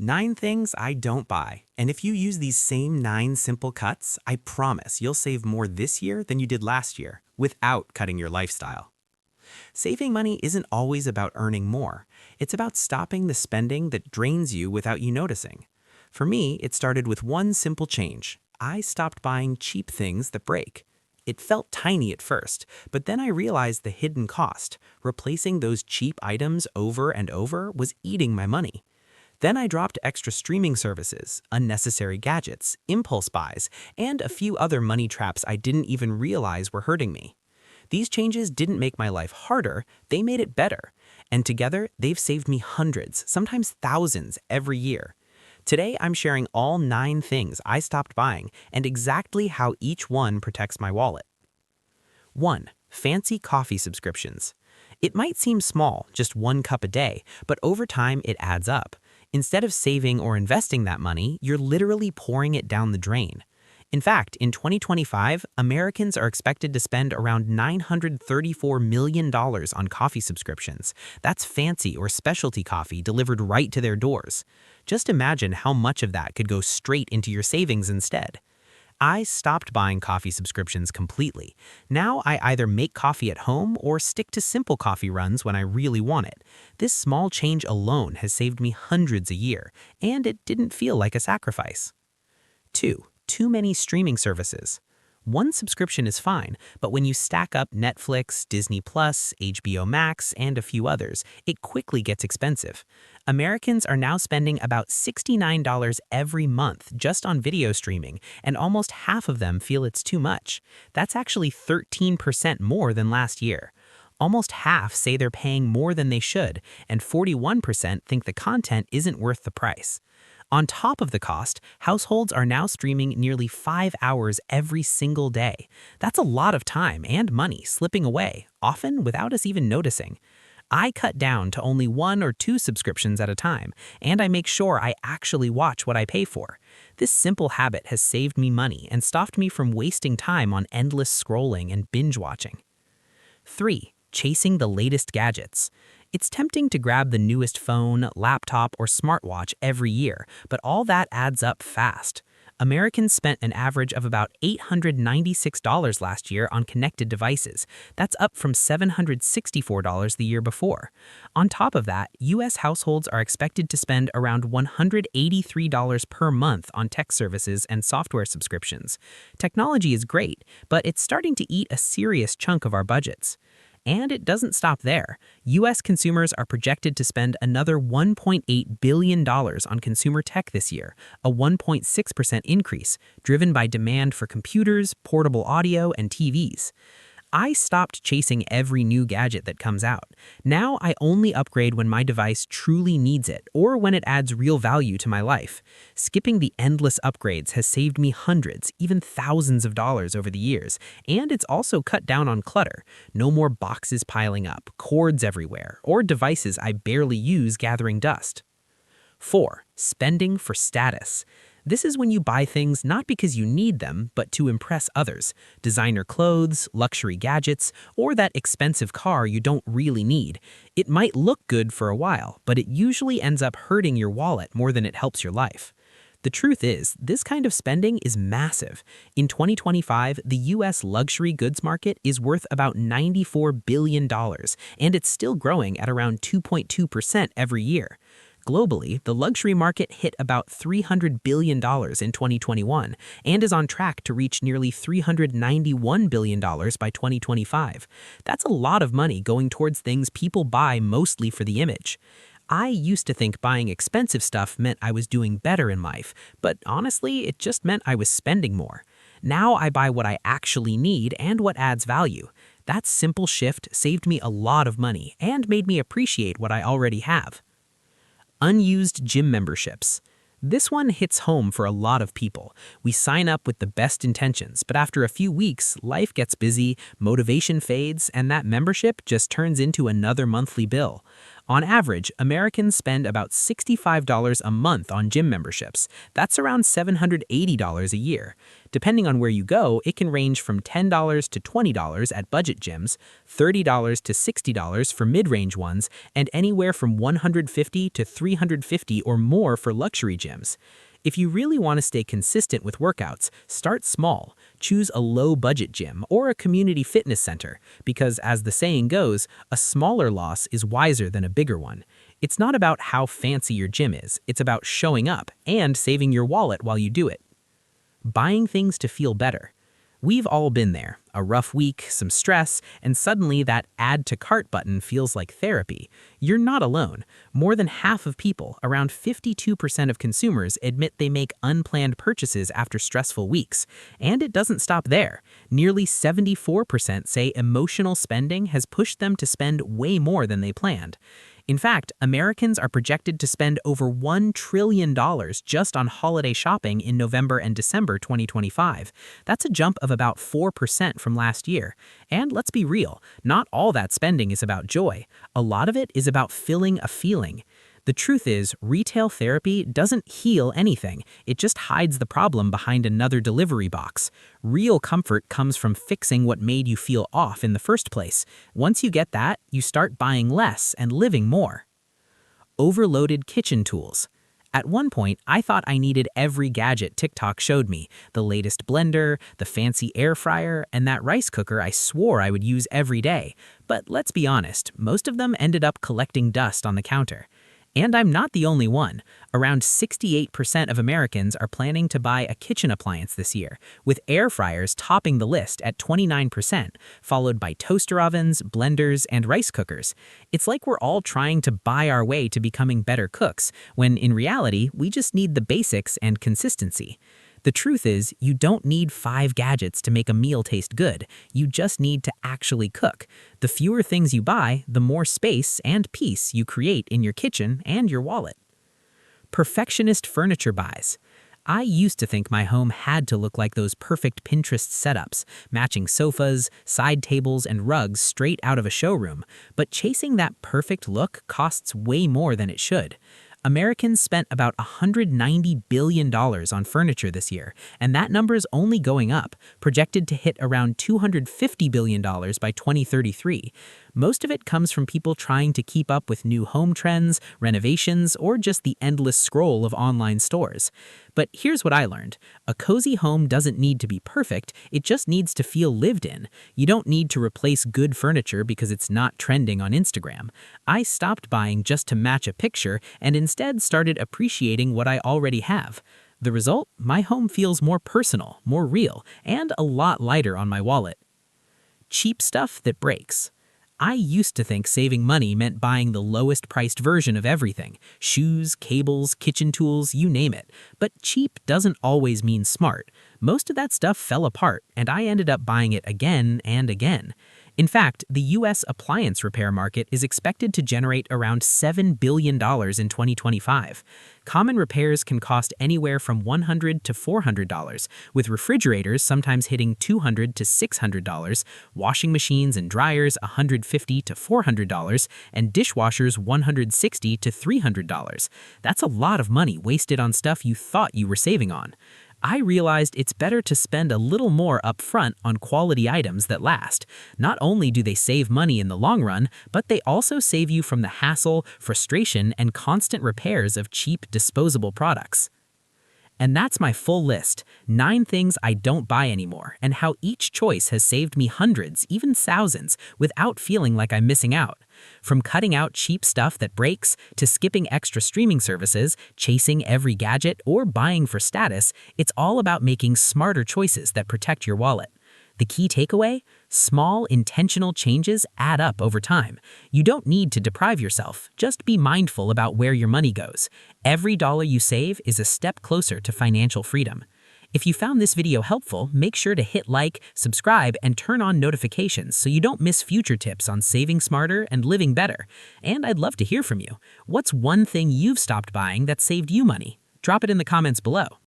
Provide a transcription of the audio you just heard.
9 things I don't buy. And if you use these same 9 simple cuts, I promise you'll save more this year than you did last year, without cutting your lifestyle. Saving money isn't always about earning more. It's about stopping the spending that drains you without you noticing. For me, it started with one simple change. I stopped buying cheap things that break. It felt tiny at first, but then I realized the hidden cost. Replacing those cheap items over and over was eating my money. Then I dropped extra streaming services, unnecessary gadgets, impulse buys, and a few other money traps I didn't even realize were hurting me. These changes didn't make my life harder, they made it better. And together, they've saved me hundreds, sometimes thousands, every year. Today, I'm sharing all 9 things I stopped buying and exactly how each one protects my wallet. 1. Fancy coffee subscriptions. It might seem small, just 1 cup a day, but over time it adds up. Instead of saving or investing that money, you're literally pouring it down the drain. In fact, in 2025, Americans are expected to spend around $934 million on coffee subscriptions. That's fancy or specialty coffee delivered right to their doors. Just imagine how much of that could go straight into your savings instead. I stopped buying coffee subscriptions completely. Now I either make coffee at home or stick to simple coffee runs when I really want it. This small change alone has saved me hundreds a year, and it didn't feel like a sacrifice. 2. Too many streaming services. One subscription is fine, but when you stack up Netflix, Disney+, HBO Max, and a few others, it quickly gets expensive. Americans are now spending about $69 every month just on video streaming, and almost half of them feel it's too much. That's actually 13% more than last year. Almost half say they're paying more than they should, and 41% think the content isn't worth the price. On top of the cost, households are now streaming nearly 5 hours every single day. That's a lot of time and money slipping away, often without us even noticing. I cut down to only 1 or 2 subscriptions at a time, and I make sure I actually watch what I pay for. This simple habit has saved me money and stopped me from wasting time on endless scrolling and binge watching. 3. Chasing the latest gadgets. It's tempting to grab the newest phone, laptop, or smartwatch every year, but all that adds up fast. Americans spent an average of about $896 last year on connected devices. That's up from $764 the year before. On top of that, U.S. households are expected to spend around $183 per month on tech services and software subscriptions. Technology is great, but it's starting to eat a serious chunk of our budgets. And it doesn't stop there. U.S. consumers are projected to spend another $1.8 billion on consumer tech this year, a 1.6% increase, driven by demand for computers, portable audio, and TVs. I stopped chasing every new gadget that comes out. Now I only upgrade when my device truly needs it or when it adds real value to my life. Skipping the endless upgrades has saved me hundreds, even thousands of dollars over the years, and it's also cut down on clutter. No more boxes piling up, cords everywhere, or devices I barely use gathering dust. 4. Spending for status. This is when you buy things not because you need them, but to impress others. Designer clothes, luxury gadgets, or that expensive car you don't really need. It might look good for a while, but it usually ends up hurting your wallet more than it helps your life. The truth is, this kind of spending is massive. In 2025, the U.S. luxury goods market is worth about $94 billion, and it's still growing at around 2.2% every year. Globally, the luxury market hit about $300 billion in 2021 and is on track to reach nearly $391 billion by 2025. That's a lot of money going towards things people buy mostly for the image. I used to think buying expensive stuff meant I was doing better in life, but honestly, it just meant I was spending more. Now I buy what I actually need and what adds value. That simple shift saved me a lot of money and made me appreciate what I already have. Unused gym memberships. This one hits home for a lot of people. We sign up with the best intentions, but after a few weeks, life gets busy, motivation fades, and that membership just turns into another monthly bill. On average, Americans spend about $65 a month on gym memberships. That's around $780 a year. Depending on where you go, it can range from $10 to $20 at budget gyms, $30 to $60 for mid-range ones, and anywhere from $150 to $350 or more for luxury gyms. If you really want to stay consistent with workouts, start small. Choose a low-budget gym or a community fitness center, because as the saying goes, a smaller loss is wiser than a bigger one. It's not about how fancy your gym is, it's about showing up and saving your wallet while you do it. Buying things to feel better. We've all been there. A rough week, some stress, and suddenly that add to cart button feels like therapy. You're not alone. More than half of people, around 52% of consumers, admit they make unplanned purchases after stressful weeks. And it doesn't stop there. Nearly 74% say emotional spending has pushed them to spend way more than they planned. In fact, Americans are projected to spend over $1 trillion just on holiday shopping in November and December 2025. That's a jump of about 4% from last year. And let's be real, not all that spending is about joy. A lot of it is about filling a feeling. The truth is, retail therapy doesn't heal anything. It just hides the problem behind another delivery box. Real comfort comes from fixing what made you feel off in the first place. Once you get that, you start buying less and living more. Overloaded kitchen tools. At one point, I thought I needed every gadget TikTok showed me. The latest blender, the fancy air fryer, and that rice cooker I swore I would use every day. But let's be honest, most of them ended up collecting dust on the counter. And I'm not the only one. Around 68% of Americans are planning to buy a kitchen appliance this year, with air fryers topping the list at 29%, followed by toaster ovens, blenders, and rice cookers. It's like we're all trying to buy our way to becoming better cooks, when in reality, we just need the basics and consistency. The truth is, you don't need 5 gadgets to make a meal taste good. You just need to actually cook. The fewer things you buy, the more space and peace you create in your kitchen and your wallet. Perfectionist furniture buys. I used to think my home had to look like those perfect Pinterest setups, matching sofas, side tables, and rugs straight out of a showroom. But chasing that perfect look costs way more than it should. Americans spent about $190 billion on furniture this year, and that number is only going up, projected to hit around $250 billion by 2033. Most of it comes from people trying to keep up with new home trends, renovations, or just the endless scroll of online stores. But here's what I learned. A cozy home doesn't need to be perfect, it just needs to feel lived in. You don't need to replace good furniture because it's not trending on Instagram. I stopped buying just to match a picture and instead started appreciating what I already have. The result? My home feels more personal, more real, and a lot lighter on my wallet. Cheap stuff that breaks. I used to think saving money meant buying the lowest priced version of everything. Shoes, cables, kitchen tools, you name it. But cheap doesn't always mean smart. Most of that stuff fell apart, and I ended up buying it again and again. In fact, the U.S. appliance repair market is expected to generate around $7 billion in 2025. Common repairs can cost anywhere from $100 to $400, with refrigerators sometimes hitting $200 to $600, washing machines and dryers $150 to $400, and dishwashers $160 to $300. That's a lot of money wasted on stuff you thought you were saving on. I realized it's better to spend a little more upfront on quality items that last. Not only do they save money in the long run, but they also save you from the hassle, frustration, and constant repairs of cheap, disposable products. And that's my full list, 9 things I don't buy anymore, and how each choice has saved me hundreds, even thousands, without feeling like I'm missing out. From cutting out cheap stuff that breaks, to skipping extra streaming services, chasing every gadget, or buying for status, it's all about making smarter choices that protect your wallet. The key takeaway? Small, intentional changes add up over time. You don't need to deprive yourself, just be mindful about where your money goes. Every dollar you save is a step closer to financial freedom. If you found this video helpful, make sure to hit like, subscribe, and turn on notifications so you don't miss future tips on saving smarter and living better. And I'd love to hear from you. What's one thing you've stopped buying that saved you money? Drop it in the comments below.